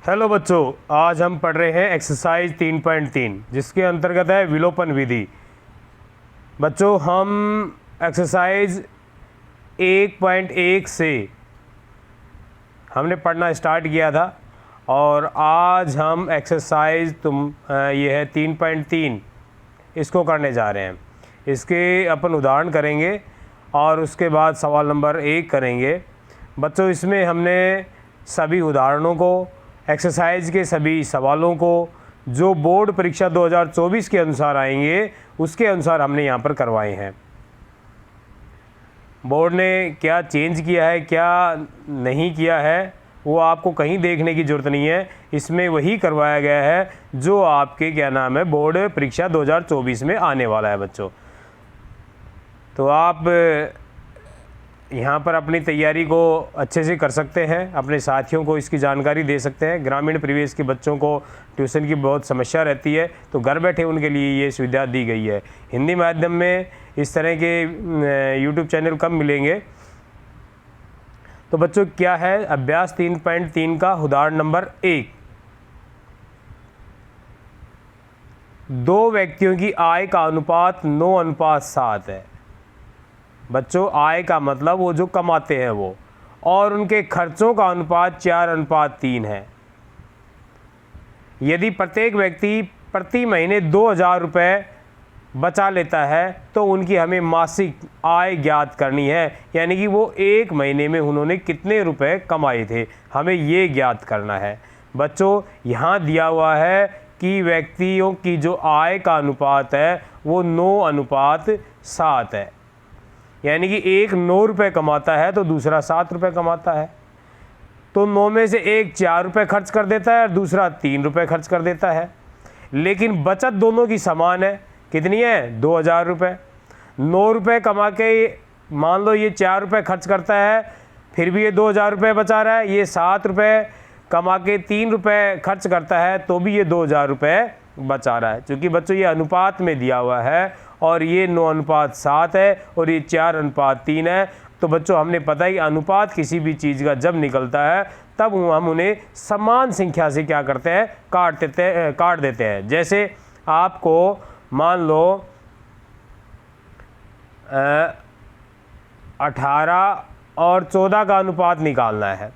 Hello बच्चों, आज हम पढ़ रहे हैं एक्सरसाइज 3.3 जिसके अंतर्गत है विलोपन विधि। बच्चों, हम एक्सरसाइज 1.1 से हमने पढ़ना स्टार्ट किया था और आज हम एक्सरसाइज ये है 3.3 इसको करने जा रहे हैं। इसके अपन उदाहरण करेंगे और उसके बाद सवाल नंबर 1 करेंगे। बच्चों, इसमें हमने सभी उदाहरणों को, एक्सरसाइज के सभी सवालों को जो बोर्ड परीक्षा 2024 के अनुसार आएंगे उसके अनुसार हमने यहाँ पर करवाए हैं। बोर्ड ने क्या चेंज किया है, क्या नहीं किया है, वो आपको कहीं देखने की ज़रूरत नहीं है। इसमें वही करवाया गया है जो आपके बोर्ड परीक्षा 2024 में आने वाला है बच्चों। तो आप यहाँ पर अपनी तैयारी को अच्छे से कर सकते हैं, अपने साथियों को इसकी जानकारी दे सकते हैं। ग्रामीण परिवेश के बच्चों को ट्यूशन की बहुत समस्या रहती है, तो घर बैठे उनके लिए ये सुविधा दी गई है। हिंदी माध्यम में इस तरह के यूट्यूब चैनल कम मिलेंगे। तो बच्चों, क्या है अभ्यास 3.3 का उदाहरण नंबर 1। 2 व्यक्तियों की आय का अनुपात 9:7 है। बच्चों, आय का मतलब वो जो कमाते हैं वो, और उनके खर्चों का अनुपात 4:3 है। यदि प्रत्येक व्यक्ति प्रति महीने 2,000 रुपये बचा लेता है तो उनकी हमें मासिक आय ज्ञात करनी है, यानी कि वो एक महीने में उन्होंने कितने रुपए कमाए थे, हमें ये ज्ञात करना है। बच्चों, यहाँ दिया हुआ है कि व्यक्तियों की जो आय का अनुपात है वो 9:7 है, यानी कि एक 9 रुपये कमाता है तो दूसरा 7 रुपये कमाता है। तो 9 में से एक 4 रुपये खर्च कर देता है और दूसरा 3 रुपये खर्च कर देता है, लेकिन बचत दोनों की समान है। कितनी है? 2,000 रुपये। 9 रुपये कमा के मान लो ये 4 रुपये खर्च करता है, फिर भी ये 2,000 रुपये बचा रहा है। ये 7 रुपये कमा के 3 रुपये खर्च करता है तो भी ये 2,000 रुपये बचा रहा है। क्योंकि बच्चों ये अनुपात में दिया हुआ है और ये 9:7 है और ये 4:3 है। तो बच्चों, हमने पता है कि अनुपात किसी भी चीज़ का जब निकलता है तब हम उन्हें समान संख्या से क्या करते हैं, काट देते हैं। जैसे आपको मान लो 18 और 14 का अनुपात निकालना है,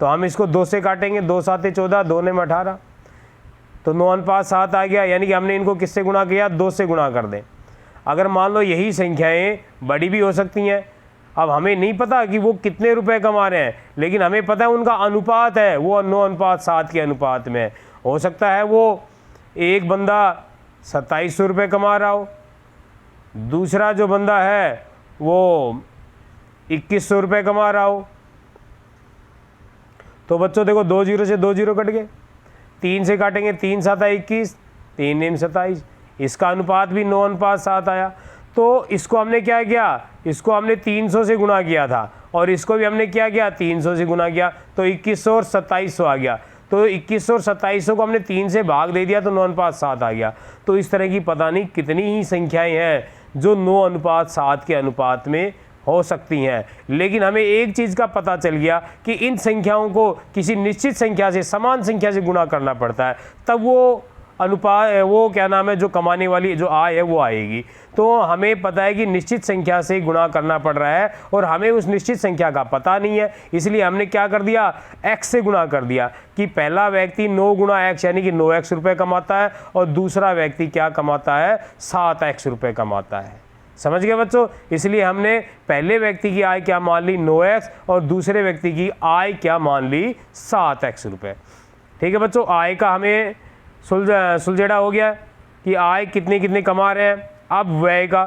तो हम इसको 2 से काटेंगे। 2 7 14, 2 में 18, तो 9:7 आ गया। यानी कि हमने इनको किससे गुणा किया? 2 से गुणा कर दें। अगर मान लो यही संख्याएं बड़ी भी हो सकती हैं। अब हमें नहीं पता कि वो कितने रुपए कमा रहे हैं, लेकिन हमें पता है उनका अनुपात है वो 9:7 के अनुपात में। हो सकता है वो एक बंदा 2700 रुपये कमा रहा हो, दूसरा जो बंदा है वो 2100 रुपये कमा रहा हो। तो बच्चों देखो, 2 0 से 2 0 कट गए। 3 से काटेंगे, 3 7 21, 3 9 27। इसका अनुपात भी 9:7 आया। तो इसको हमने क्या किया? इसको हमने 300 से गुणा किया था और इसको भी हमने क्या किया? 300 से गुणा किया, तो 2100 और 2700 आ गया। तो 2100 और 2700 को हमने 3 से भाग दे दिया तो 9:7 आ गया। तो इस तरह की पता नहीं कितनी ही संख्याएं हैं जो 9:7 के अनुपात में हो सकती हैं, लेकिन हमें एक चीज़ का पता चल गया कि इन संख्याओं को किसी निश्चित संख्या से, समान संख्या से गुणा करना पड़ता है, तब वो अनुपात, वो जो कमाने वाली जो आय है वो आएगी। तो हमें पता है कि निश्चित संख्या से गुणा करना पड़ रहा है और हमें उस निश्चित संख्या का पता नहीं है, इसलिए हमने क्या कर दिया? x से गुणा कर दिया कि पहला व्यक्ति 9 गुणा x यानी कि 9x रुपये कमाता है और दूसरा व्यक्ति क्या कमाता है? 7x रुपये कमाता है। समझ गए बच्चों? इसलिए हमने पहले व्यक्ति की आय क्या मान ली? 9x, और दूसरे व्यक्ति की आय क्या मान ली? 7x रुपये। ठीक है बच्चों, आय का हमें सुलझेड़ा हो गया कि आय कितनी कितनी कमा रहे हैं। अब व्यय का,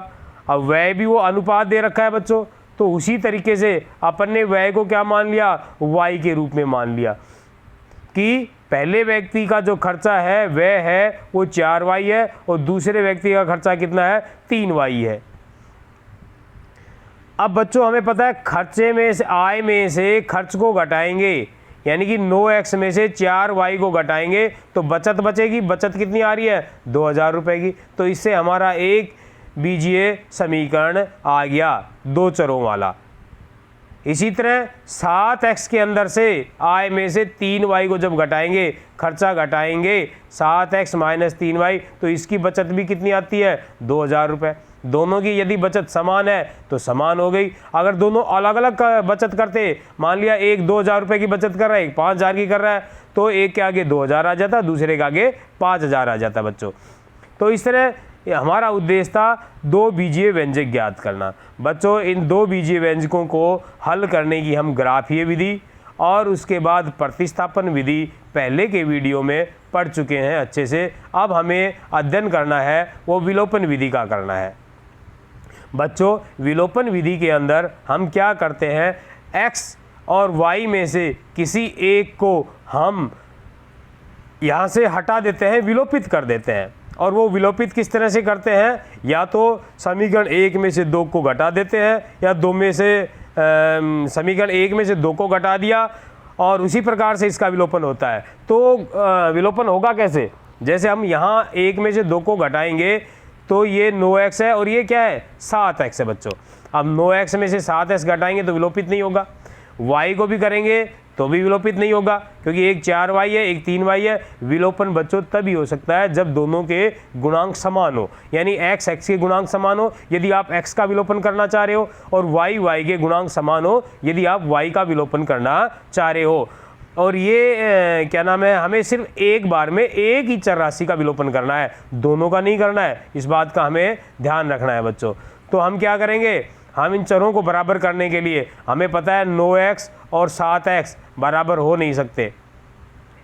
अब व्यय भी वो अनुपात दे रखा है बच्चों, तो उसी तरीके से अपन ने व्यय को क्या मान लिया? y के रूप में मान लिया कि पहले व्यक्ति का जो खर्चा है व्यय है वो 4y है और दूसरे व्यक्ति का खर्चा कितना है? 3y है। अब बच्चों, हमें पता है खर्चे में से, आय में से खर्च को घटाएंगे, यानी कि 9x में से 4y को घटाएंगे तो बचत बचेगी। बचत कितनी आ रही है? 2,000 रुपये की। तो इससे हमारा एक बीजीय समीकरण आ गया 2 चरों वाला। इसी तरह 7x के अंदर से आय में से 3y को जब घटाएंगे, खर्चा घटाएंगे 7x माइनस 3y, तो इसकी बचत भी कितनी आती है 2000 रुपये। दोनों की यदि बचत समान है तो समान हो गई। अगर दोनों अलग अलग बचत करते, मान लिया एक 2000 रुपये की बचत कर रहा है, एक 5000 की कर रहा है, तो एक के आगे 2000 आ जाता, दूसरे के आगे 5000 आ जाता बच्चों। तो इस तरह हमारा उद्देश्य था दो बीजीय व्यंजक ज्ञात करना। बच्चों इन दो बीजीय व्यंजकों को हल करने की हम ग्राफीय विधि और उसके बाद प्रतिस्थापन विधि पहले के वीडियो में पढ़ चुके हैं अच्छे से। अब हमें अध्ययन करना है वो विलोपन विधि का करना है। बच्चों विलोपन विधि के अंदर हम क्या करते हैं, x और y में से किसी एक को हम यहाँ से हटा देते हैं, विलोपित कर देते हैं। और वो विलोपित किस तरह से करते हैं, या तो समीकरण 1 में से 2 को घटा देते हैं, या समीकरण 1 में से 2 को घटा दिया, और उसी प्रकार से इसका विलोपन होता है। तो विलोपन होगा कैसे, जैसे हम यहाँ 1 में से 2 को घटाएंगे तो ये 9x है और ये क्या है 7x है बच्चों। अब 9x में से 7x घटाएंगे तो विलोपित नहीं होगा, y को भी करेंगे तो भी विलोपित नहीं होगा, क्योंकि एक 4y है एक 3y है। विलोपन बच्चों तभी हो सकता है जब दोनों के गुणांक समान हो, यानी x के गुणांक समान हो यदि आप x का विलोपन करना चाह रहे हो, और y के गुणांक समान हो यदि आप y का विलोपन करना चाह रहे हो। और ये क्या नाम है, हमें सिर्फ एक बार में एक ही चर राशि का विलोपन करना है, दोनों का नहीं करना है, इस बात का हमें ध्यान रखना है बच्चों। तो हम क्या करेंगे, हम इन चरों को बराबर करने के लिए हमें पता है 9x और 7x बराबर हो नहीं सकते।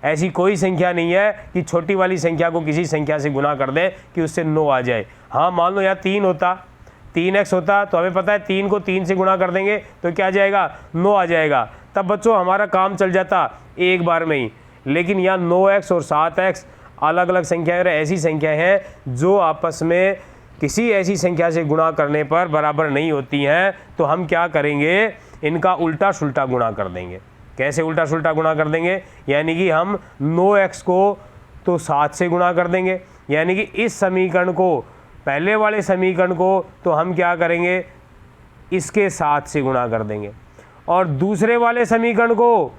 ऐसी कोई संख्या नहीं है कि छोटी वाली संख्या को किसी संख्या से गुना कर दें कि उससे 9 आ जाए। हाँ मान लो यहाँ 3 होता, 3x होता, तो हमें पता है 3 को 3 से गुना कर देंगे तो क्या आ जाएगा 9 आ जाएगा, तब बच्चों हमारा काम चल जाता एक बार में ही। लेकिन यहाँ 9x और 7x अलग अलग संख्याएं, ऐसी संख्याएं हैं जो आपस में किसी ऐसी संख्या से गुणा करने पर बराबर नहीं होती हैं, तो हम क्या करेंगे, इनका उल्टा सुल्टा गुणा कर देंगे। कैसे उल्टा सुल्टा गुणा कर देंगे, यानी कि हम 9x को तो 7 से गुणा कर देंगे, यानी कि इस समीकरण को, पहले वाले समीकरण को तो हम क्या करेंगे इसके 7 से गुणा कर देंगे, और दूसरे वाले समीकरण को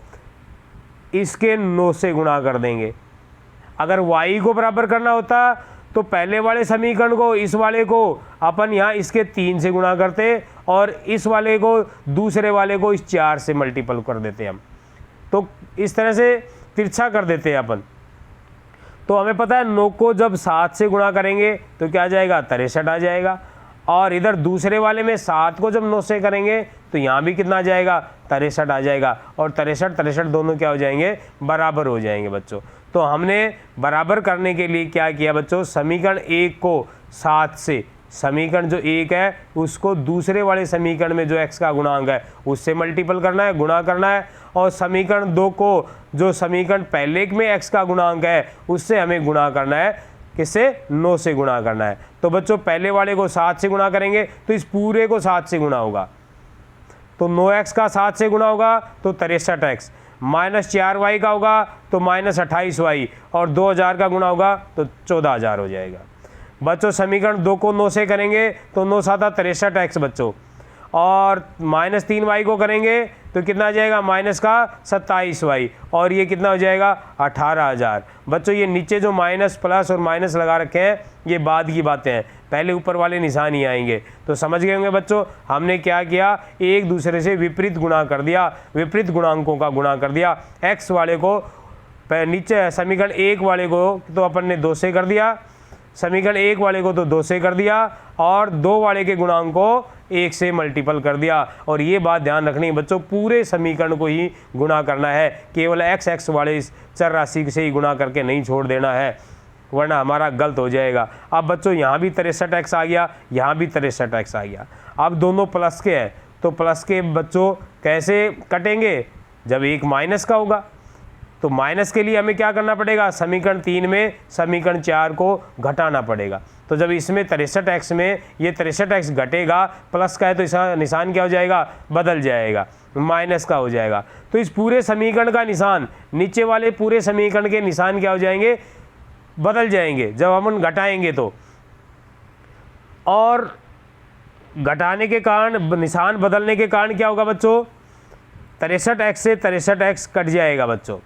इसके 9 से गुणा कर देंगे। अगर y को बराबर करना होता तो पहले वाले समीकरण को, इस वाले को अपन यहाँ इसके 3 से गुणा करते, और इस वाले को दूसरे वाले को इस 4 से मल्टीपल कर देते हम, तो इस तरह से तिरछा कर देते हैं अपन। तो हमें पता है 9 को जब 7 से गुणा करेंगे तो क्या आ जाएगा 63 आ जाएगा, और इधर दूसरे वाले में 7 को जब 9 से करेंगे तो यहाँ भी कितना आ जाएगा 63 आ जाएगा, और 63 दोनों क्या हो जाएंगे बराबर हो जाएंगे बच्चों। तो हमने बराबर करने के लिए क्या किया बच्चों, समीकरण 1 को 7 से, समीकरण जो 1 है उसको दूसरे वाले समीकरण में जो x का गुणांक है उससे मल्टीपल करना है, गुणा करना है, और समीकरण 2 को जो समीकरण पहले में x का गुणांक है उससे हमें गुणा करना है, किससे 9 से गुणा करना है। तो बच्चों पहले वाले को 7 से गुणा करेंगे तो इस पूरे को 7 से गुणा होगा, तो 9x का 7 से गुणा होगा तो 63x, माइनस 4y का होगा तो माइनस 28y, और 2000 का गुणा होगा तो 14000 हो जाएगा बच्चों। समीकरण 2 को 9 से करेंगे तो 9 7 63x बच्चों, और माइनस 3y को करेंगे तो कितना आ जाएगा माइनस का 27y, और ये कितना हो जाएगा 18000 बच्चों। ये नीचे जो माइनस प्लस और माइनस लगा रखे हैं ये बाद की बातें हैं, पहले ऊपर वाले निशान ही आएंगे। तो समझ गए होंगे बच्चों हमने क्या किया, एक दूसरे से विपरीत गुणा कर दिया, विपरीत गुणांकों का गुणा कर दिया। x वाले को नीचे समीकरण 1 वाले को तो अपन ने 2 से कर दिया, समीकरण 1 वाले को तो 2 से कर दिया, और 2 वाले के गुणांक को 1 से मल्टीपल कर दिया। और ये बात ध्यान रखनी है बच्चों, पूरे समीकरण को ही गुणा करना है, केवल x वाले इस चर राशि से ही गुणा करके नहीं छोड़ देना है, वरना हमारा गलत हो जाएगा। अब बच्चों यहाँ भी 63x आ गया, यहाँ भी 63x आ गया। अब दोनों प्लस के हैं तो प्लस के बच्चों कैसे कटेंगे, जब एक माइनस का होगा तो माइनस के लिए हमें क्या करना पड़ेगा, समीकरण 3 में समीकरण 4 को घटाना पड़ेगा। तो जब इसमें 63x में ये 63x घटेगा, प्लस का है तो इसका निशान क्या हो जाएगा बदल जाएगा, माइनस का हो जाएगा। तो इस पूरे समीकरण का निशान, नीचे वाले पूरे समीकरण के निशान क्या हो जाएंगे बदल जाएंगे जब हम घटाएंगे तो, और घटाने के कारण, निशान बदलने के कारण क्या होगा बच्चों, 63x से 63x कट जाएगा बच्चों,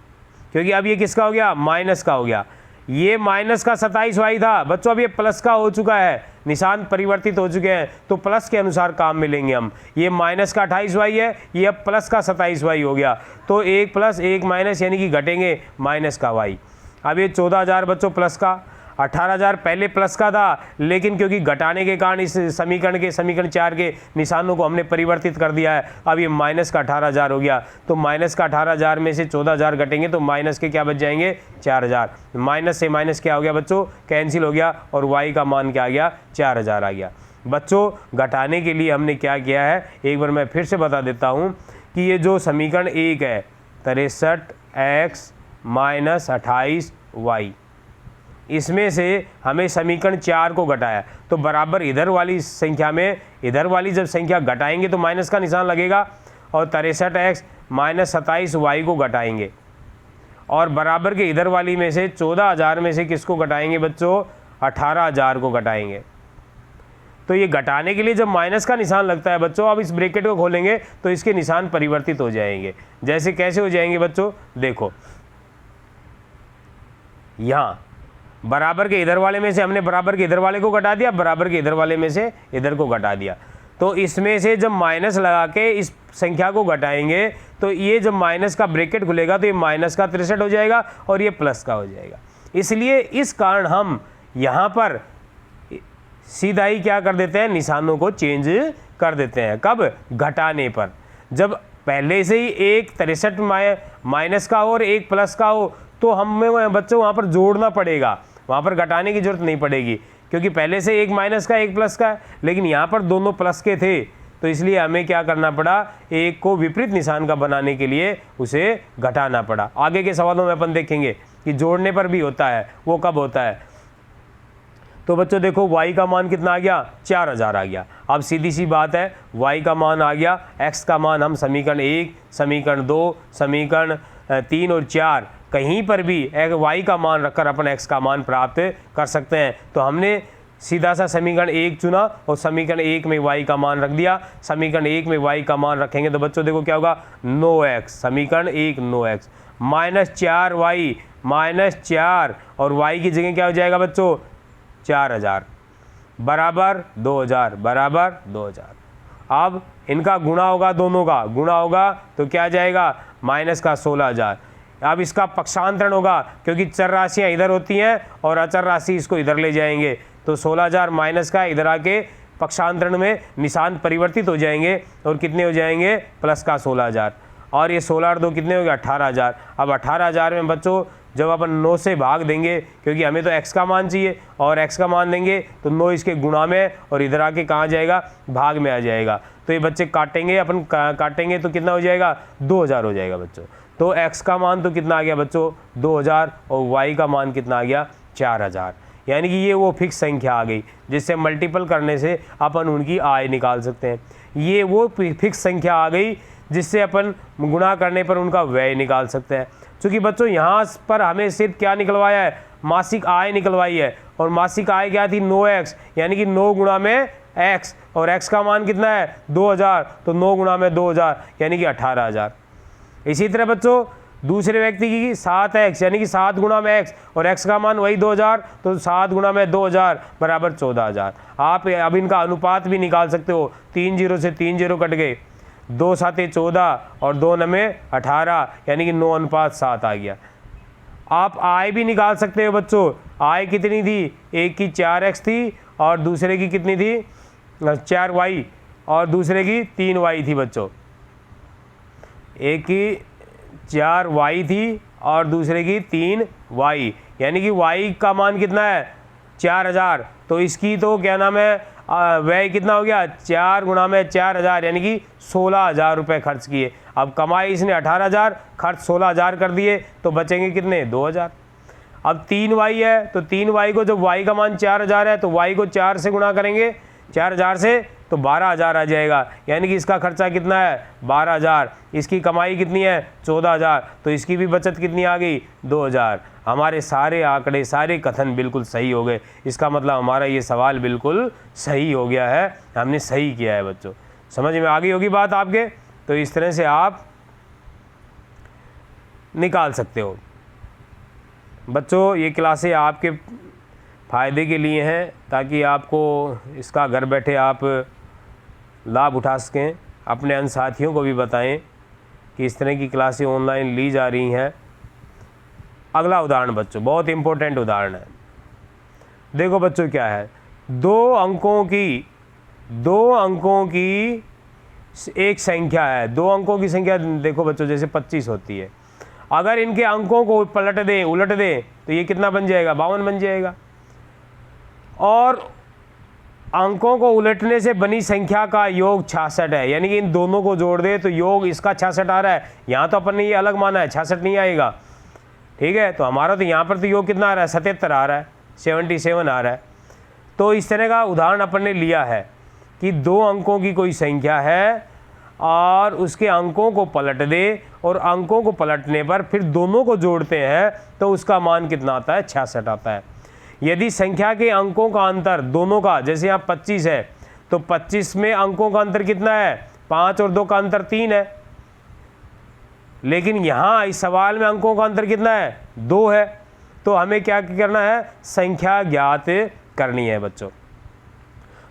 क्योंकि अब ये किसका हो गया, माइनस का हो गया। ये माइनस का 27y था बच्चों, अब ये प्लस का हो चुका है, निशान परिवर्तित हो चुके हैं, तो प्लस के अनुसार काम मिलेंगे हम। ये माइनस का 28y है, ये अब प्लस का 27y हो गया, तो 1 प्लस 1 माइनस यानी कि घटेंगे माइनस का y। अब ये 14,000 बच्चों प्लस का, 18,000 पहले प्लस का था, लेकिन क्योंकि घटाने के कारण इस समीकरण 4 के निशानों को हमने परिवर्तित कर दिया है, अब ये माइनस का 18,000 हो गया। तो माइनस का 18,000 में से 14,000 घटेंगे तो माइनस के क्या बच जाएंगे, 4,000। माइनस से माइनस क्या हो गया बच्चों, कैंसिल हो गया, और y का मान क्या आ गया, 4,000 आ गया। बच्चों घटाने के लिए हमने क्या किया है, एक बार मैं फिर से बता देता हूँ कि ये जो समीकरण 1 है 63x माइनस 28y, इसमें से हमें समीकरण 4 को घटाया, तो बराबर इधर वाली संख्या में इधर वाली जब संख्या घटाएंगे तो माइनस का निशान लगेगा, और 63x माइनस 27y को घटाएंगे, और बराबर के इधर वाली में से 14,000 में से किसको घटाएंगे बच्चों, 18,000 को घटाएंगे। तो ये घटाने के लिए जब माइनस का निशान लगता है बच्चों, अब इस ब्रैकेट को खोलेंगे तो इसके निशान परिवर्तित हो जाएंगे। जैसे कैसे हो जाएंगे बच्चों, देखो यहाँ बराबर के इधर वाले में से हमने बराबर के इधर वाले को घटा दिया, बराबर के इधर वाले में से इधर को घटा दिया, तो इसमें से जब माइनस लगा के इस संख्या को घटाएंगे तो ये जब माइनस का ब्रैकेट खुलेगा तो ये माइनस का 63 हो जाएगा और ये प्लस का हो जाएगा। इसलिए इस कारण हम यहाँ पर सीधा ही क्या कर देते हैं, निशानों को चेंज कर देते हैं। कब, घटाने पर। जब पहले से ही एक 63 माइनस का हो और एक प्लस का हो तो हमें बच्चों वहाँ पर जोड़ना पड़ेगा, वहाँ पर घटाने की जरूरत नहीं पड़ेगी, क्योंकि पहले से एक माइनस का एक प्लस का है, लेकिन यहाँ पर दोनों प्लस के थे, तो इसलिए हमें क्या करना पड़ा, एक को विपरीत निशान का बनाने के लिए उसे घटाना पड़ा। आगे के सवालों में अपन देखेंगे कि जोड़ने पर भी होता है, वो कब होता है। तो बच्चों देखो y का मान कितना आ गया, 4,000 आ गया। अब सीधी सी बात है, y का मान आ गया, x का मान हम समीकरण 1, समीकरण 2, समीकरण 3 और 4 कहीं पर भी y का मान रखकर अपन x का मान प्राप्त कर सकते हैं। तो हमने सीधा सा समीकरण 1 चुना और समीकरण 1 में y का मान रख दिया। समीकरण 1 में y का मान रखेंगे तो बच्चों देखो क्या होगा, 9x, समीकरण 1 9x माइनस 4y माइनस 4 और y की जगह क्या हो जाएगा बच्चों, 4,000 बराबर 2,000 बराबर 2,000। अब इनका गुणा होगा, दोनों का गुणा होगा तो क्या जाएगा, माइनस का 16,000। अब इसका पक्षांतरण होगा, क्योंकि चर राशियाँ इधर होती हैं और अचर राशि इसको इधर ले जाएंगे, तो 16,000 माइनस का इधर आके पक्षांतरण में निशान परिवर्तित हो जाएंगे और कितने हो जाएंगे, प्लस का 16,000। और ये 16 और 2 कितने हो गए, 18,000। अब 18,000 में बच्चों जब अपन 9 से भाग देंगे, क्योंकि हमें तो x का मान चाहिए और x का मान देंगे तो 9 इसके गुणा में और इधर आके कहाँ जाएगा, भाग में आ जाएगा। तो ये बच्चे काटेंगे, अपन काटेंगे तो कितना हो जाएगा, 2,000 हो जाएगा बच्चों। तो x का मान तो कितना आ गया बच्चों, 2,000 और y का मान कितना आ गया, 4,000। यानी कि ये वो फिक्स संख्या आ गई जिससे मल्टीपल करने से अपन उनकी आय निकाल सकते हैं। ये वो फिक्स संख्या आ गई जिससे अपन गुणा करने पर उनका व्यय निकाल सकते हैं। क्योंकि बच्चों यहाँ पर हमें सिर्फ क्या निकलवाया है, मासिक आय निकलवाई है, और मासिक आय क्या थी, 9x, यानी कि 9 गुणा में x, और x का मान कितना है, 2,000, तो 9 गुणा में 2,000 यानी कि 18,000। इसी तरह बच्चों दूसरे व्यक्ति की 7x यानी कि 7 गुणा में x, और x का मान वही 2,000, तो 7 गुणा में 2,000 बराबर 14,000। आप अब इनका अनुपात भी निकाल सकते हो, 3 0 से 3 0 कट गए, 2 7 14 और 2 9 18 यानी कि 9:7 आ गया। आप आय भी निकाल सकते हो बच्चों, आय कितनी थी, एक की 4x थी और दूसरे की कितनी थी, 4y और दूसरे की 3y थी बच्चों। एक की 4y थी और दूसरे की 3y, यानी कि y का मान कितना है, 4,000। तो इसकी तो क्या नाम है, व्यय कितना हो गया, 4 गुणा में 4,000 यानी कि 16,000 रुपये खर्च किए। अब कमाई इसने 18,000, खर्च 16,000 कर दिए, तो बचेंगे कितने, 2,000। अब 3y है तो 3y को, जब y का मान 4,000 है तो y को 4 से गुणा करेंगे, 4,000 से तो 12,000 आ जाएगा, यानी कि इसका खर्चा कितना है, 12,000। इसकी कमाई कितनी है, 14,000, तो इसकी भी बचत कितनी आ गई, 2,000। हमारे सारे आंकड़े, सारे कथन बिल्कुल सही हो गए। इसका मतलब हमारा ये सवाल बिल्कुल सही हो गया है, हमने सही किया है बच्चों। समझ में आ गई होगी बात आपके। तो इस तरह से आप निकाल सकते हो। बच्चों ये क्लासें आपके फ़ायदे के लिए हैं ताकि आपको इसका घर बैठे आप लाभ उठा सकें। अपने अन्य साथियों को भी बताएं कि इस तरह की क्लासें ऑनलाइन ली जा रही हैं। अगला उदाहरण बच्चों बहुत इम्पोर्टेंट उदाहरण है। देखो बच्चों क्या है, दो अंकों की एक संख्या है। दो अंकों की संख्या देखो बच्चों जैसे 25 होती है। अगर इनके अंकों को उलट दें तो ये कितना बन जाएगा, 52 बन जाएगा। और अंकों को उलटने से बनी संख्या का योग 66 है, यानी कि इन दोनों को जोड़ दे तो योग इसका 66 आ रहा है। यहाँ तो अपन ने ये अलग माना है, 66 नहीं आएगा, ठीक है। तो हमारा तो यहाँ पर तो योग कितना आ रहा है, 77 आ रहा है, 77 आ रहा है। तो इस तरह का उदाहरण अपन ने लिया है कि दो अंकों की कोई संख्या है और उसके अंकों को पलट दे और अंकों को पलटने पर फिर दोनों को जोड़ते हैं तो उसका मान कितना आता है, 66 आता है। यदि संख्या के अंकों का अंतर दोनों का, जैसे यहाँ 25 है तो 25 में अंकों का अंतर कितना है, 5 और 2 का अंतर 3 है। लेकिन यहाँ इस सवाल में अंकों का अंतर कितना है, 2 है। तो हमें क्या करना है, संख्या ज्ञात करनी है बच्चों।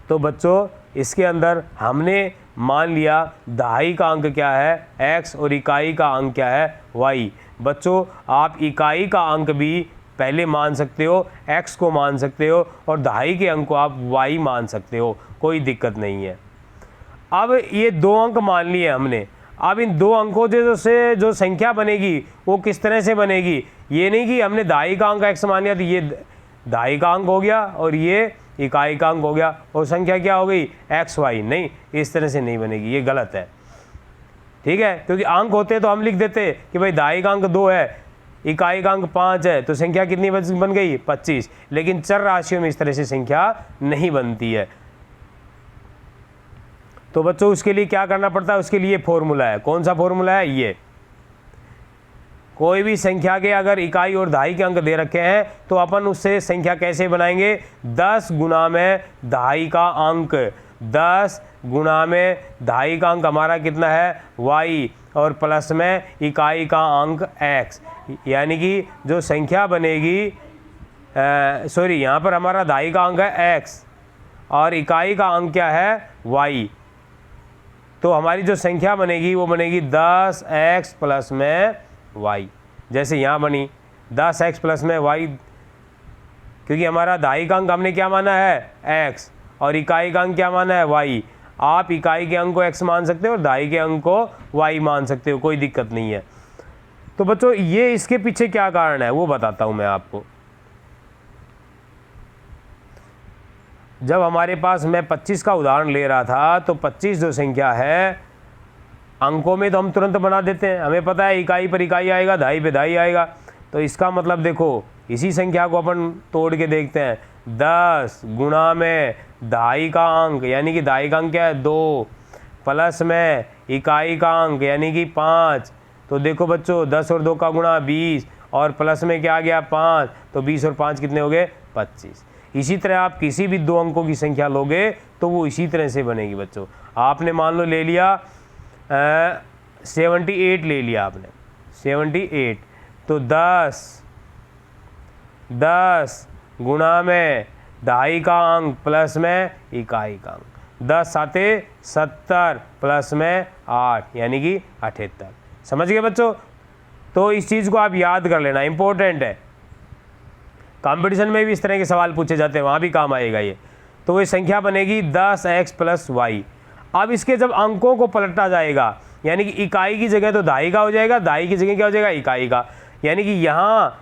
तो बच्चों इसके अंदर हमने मान लिया दहाई का अंक क्या है, x, और इकाई का अंक क्या है, y। बच्चों आप इकाई का अंक भी पहले मान सकते हो, x को मान सकते हो, और दहाई के अंक को आप y मान सकते हो, कोई दिक्कत नहीं है। अब ये दो अंक मान लिए हमने। अब इन दो अंकों से जो संख्या बनेगी वो किस तरह से बनेगी, ये नहीं कि हमने दहाई का अंक x मान लिया तो ये दहाई का अंक हो गया और ये इकाई का अंक हो गया और संख्या क्या हो गई, एक्स वाई। नहीं, इस तरह से नहीं बनेगी, ये गलत है, ठीक है। क्योंकि अंक होते तो हम लिख देते कि भाई दहाई का अंक 2 है, इकाई का अंक 5 है, तो संख्या कितनी बन गई, 25। लेकिन चर राशियों में इस तरह से संख्या नहीं बनती है। तो बच्चों उसके लिए क्या करना पड़ता है, उसके लिए फॉर्मूला है। कौन सा फॉर्मूला है, ये कोई भी संख्या के अगर इकाई और दहाई के अंक दे रखे हैं तो अपन उससे संख्या कैसे बनाएंगे, 10 गुना में दहाई का अंक, 10 गुना में दहाई का अंक हमारा कितना है, y, और प्लस में इकाई का अंक x। यानी कि जो संख्या बनेगी, सॉरी यहाँ पर हमारा दहाई का अंक है x और इकाई का अंक क्या है, y। तो हमारी जो संख्या बनेगी वो बनेगी 10x प्लस में y। जैसे यहाँ बनी 10x प्लस में y, क्योंकि हमारा दहाई का अंक हमने क्या माना है, x, और इकाई का अंक क्या माना है, y। आप इकाई के अंक को x मान सकते हो और दहाई के अंक को y मान सकते हो, कोई दिक्कत नहीं है। तो बच्चों ये इसके पीछे क्या कारण है वो बताता हूँ मैं आपको। जब हमारे पास, मैं 25 का उदाहरण ले रहा था, तो 25 जो संख्या है अंकों में तो हम तुरंत बना देते हैं, हमें पता है इकाई पर इकाई आएगा, दहाई पे दहाई आएगा। तो इसका मतलब देखो इसी संख्या को अपन तोड़ के देखते हैं, 10 गुना में दहाई का अंक, यानी कि दहाई का अंक क्या है, 2, प्लस में इकाई का अंक यानी कि 5। तो देखो बच्चों 10 और 2 का गुणा 20, और प्लस में क्या आ गया, 5। तो 20 और 5 कितने हो गए, 25। इसी तरह आप किसी भी दो अंकों की संख्या लोगे तो वो इसी तरह से बनेगी बच्चों। आपने मान लो ले लिया 78 ले लिया आपने, 78, तो 10 गुणा में दहाई का अंक प्लस में इकाई का अंक, 10 साते 70 प्लस में 8 यानी कि 78। समझ गए बच्चों। तो इस चीज़ को आप याद कर लेना, इंपॉर्टेंट है। कंपटीशन में भी इस तरह के सवाल पूछे जाते हैं, वहाँ भी काम आएगा ये। तो ये संख्या बनेगी 10x प्लस वाई। अब इसके जब अंकों को पलटा जाएगा, यानी कि इकाई की जगह तो दहाई का हो जाएगा, दहाई की जगह क्या हो जाएगा, इकाई का। यानी कि यहाँ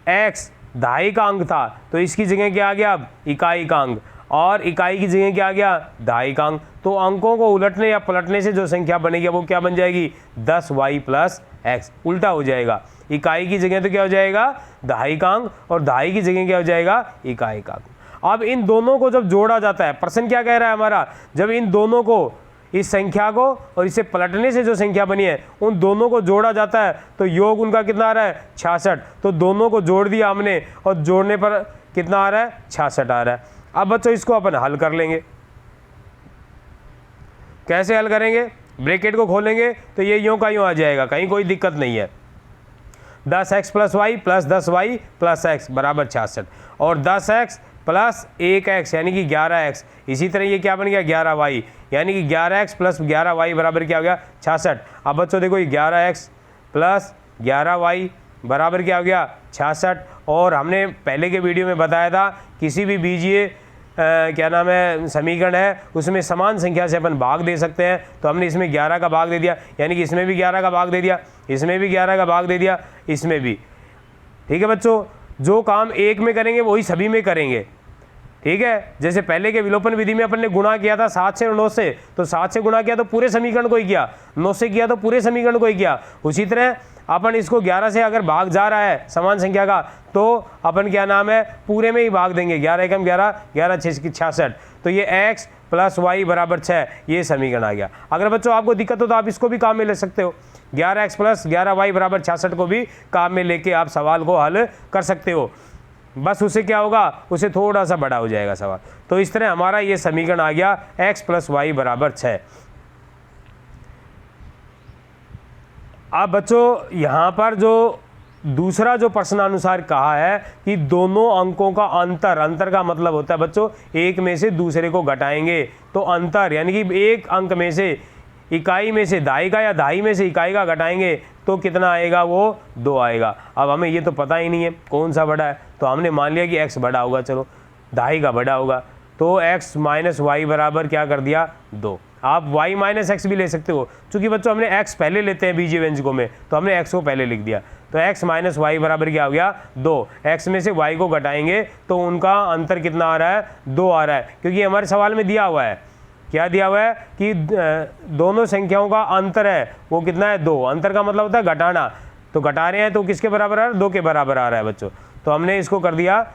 x दहाई का अंक था तो इसकी जगह क्या आ गया, इकाई का अंक, और इकाई की जगह क्या आ गया, दहाई का अंक। तो अंकों को उलटने या पलटने से जो संख्या बनेगी वो क्या बन जाएगी, 10y प्लस x। उल्टा हो जाएगा, इकाई की जगह तो क्या हो जाएगा, दहाई का अंक, और दहाई की जगह क्या हो जाएगा, इकाई का अंक। अब इन दोनों को जब जोड़ा जाता है, प्रश्न क्या कह रहा है हमारा, जब इन दोनों को, इस संख्या को और इसे पलटने से जो संख्या बनी है उन दोनों को जोड़ा जाता है तो योग उनका कितना आ रहा है, 66। तो दोनों को जोड़ दिया हमने और जोड़ने पर कितना आ रहा है, 66 आ रहा है। अब बच्चों इसको अपन हल कर लेंगे। कैसे हल करेंगे, ब्रैकेट को खोलेंगे तो ये यूँ का यूँ आ जाएगा, कहीं कोई दिक्कत नहीं है। 10x plus Y plus 10y plus x बराबर 66 और 10x प्लस 1x यानी कि 11x। इसी तरह ये क्या बन गया 11y यानी कि 11x प्लस 11y बराबर क्या हो गया 66। अब बच्चों देखो ये 11x प्लस 11y बराबर क्या हो गया 66। और हमने पहले के वीडियो में बताया था किसी भी बीजीय क्या नाम है समीकरण है उसमें समान संख्या से अपन भाग दे सकते हैं। तो हमने इसमें 11 का भाग दे दिया यानी कि इसमें भी 11 का भाग दे दिया, इसमें भी 11 का भाग दे दिया, इसमें भी। ठीक है बच्चों, जो काम एक में करेंगे वही सभी में करेंगे। ठीक है, जैसे पहले के विलोपन विधि में अपन ने गुणा किया था 7 से और 9 से, तो 7 से गुणा किया तो पूरे समीकरण को ही किया, 9 से किया तो पूरे समीकरण को ही किया। उसी तरह अपन इसको 11 से अगर भाग जा रहा है समान संख्या का तो अपन क्या नाम है पूरे में ही भाग देंगे। 11 एकम 11, 11 6 66। तो ये x प्लस वाई बराबर 6 ये समीकरण आ गया। अगर बच्चों आपको दिक्कत हो तो आप इसको भी काम में ले सकते हो, 11x प्लस 11y बराबर 66 को भी काम में लेके आप सवाल को हल कर सकते हो। बस उसे क्या होगा, उसे थोड़ा सा बड़ा हो जाएगा सवाल। तो इस तरह हमारा ये समीकरण आ गया x प्लस वाई बराबर 6। अब बच्चों यहाँ पर जो दूसरा जो प्रश्नानुसार कहा है कि दोनों अंकों का अंतर का मतलब होता है बच्चों एक में से दूसरे को घटाएंगे। तो अंतर यानी कि एक अंक में से इकाई में से दाई का या दाई में से इकाई का घटाएंगे तो कितना आएगा, वो 2 आएगा। अब हमें ये तो पता ही नहीं है कौन सा बड़ा है, तो हमने मान लिया कि x बड़ा होगा, चलो दाई का बड़ा होगा, तो x माइनस वाई बराबर क्या कर दिया 2। आप y माइनस एक्स भी ले सकते हो, चूंकि बच्चों हमने x पहले लेते हैं बीजीय व्यंजकों में तो हमने x को पहले लिख दिया। तो x माइनस वाई बराबर क्या हो गया 2। x में से y को घटाएंगे तो उनका अंतर कितना आ रहा है 2 आ रहा है, क्योंकि हमारे सवाल में दिया हुआ है, क्या दिया हुआ है कि दोनों संख्याओं का अंतर है वो कितना है 2। अंतर का मतलब होता है घटाना, तो घटा रहे हैं तो किसके बराबर आ रहा है 2 के बराबर आ रहा है बच्चों। तो हमने इसको कर दिया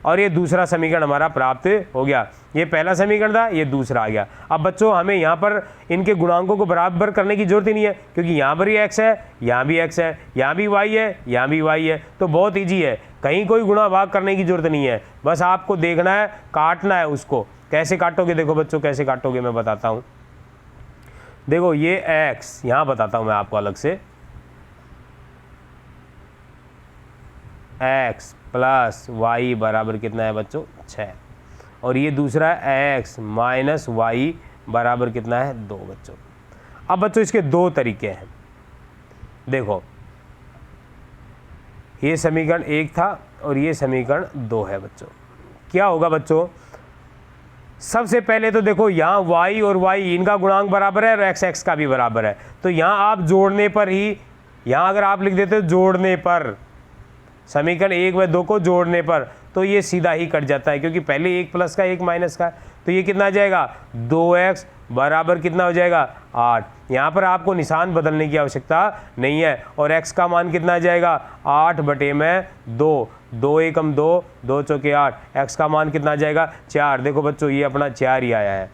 और ये दूसरा समीकरण हमारा प्राप्त हो गया। ये पहला समीकरण था, ये दूसरा आ गया। अब बच्चों हमें यहाँ पर इनके गुणांकों को बराबर करने की जरूरत ही नहीं है, क्योंकि यहाँ पर ही x है, यहाँ भी x है, यहाँ भी y है, यहाँ भी y है, तो बहुत ईजी है, कहीं कोई गुणा भाग करने की जरूरत नहीं है। बस आपको देखना है, काटना है उसको। कैसे काटोगे देखो बच्चों, कैसे काटोगे मैं बताता हूँ। देखो ये x यहाँ बताता हूँ मैं आपको अलग से, x प्लस वाई बराबर कितना है बच्चों 6, और ये दूसरा x माइनस वाई बराबर कितना है 2 बच्चों। अब बच्चों इसके 2 तरीके हैं। देखो ये समीकरण 1 था और ये समीकरण 2 है बच्चों। क्या होगा बच्चों, सबसे पहले तो देखो यहाँ y और y इनका गुणांक बराबर है और x का भी बराबर है, तो यहाँ आप जोड़ने पर ही, यहाँ अगर आप लिख देते हो जोड़ने पर, समीकरण 1 व 2 को जोड़ने पर, तो ये सीधा ही कट जाता है, क्योंकि पहले 1 प्लस का 1 माइनस का है। तो ये कितना आ जाएगा 2x बराबर कितना हो जाएगा 8। यहाँ पर आपको निशान बदलने की आवश्यकता नहीं है, और x का मान कितना आ जाएगा 8 बटे में 2, 2 एकम 2, 2 चौके 8, x का मान कितना आ जाएगा 4। देखो बच्चों ये अपना 4 ही आया है।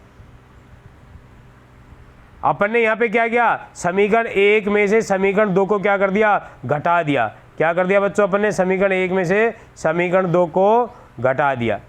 अपन ने यहाँ पे क्या किया, समीकरण 1 में से समीकरण 2 को क्या कर दिया, घटा दिया। क्या कर दिया बच्चों, अपन ने समीकरण 1 में से समीकरण 2 को घटा दिया।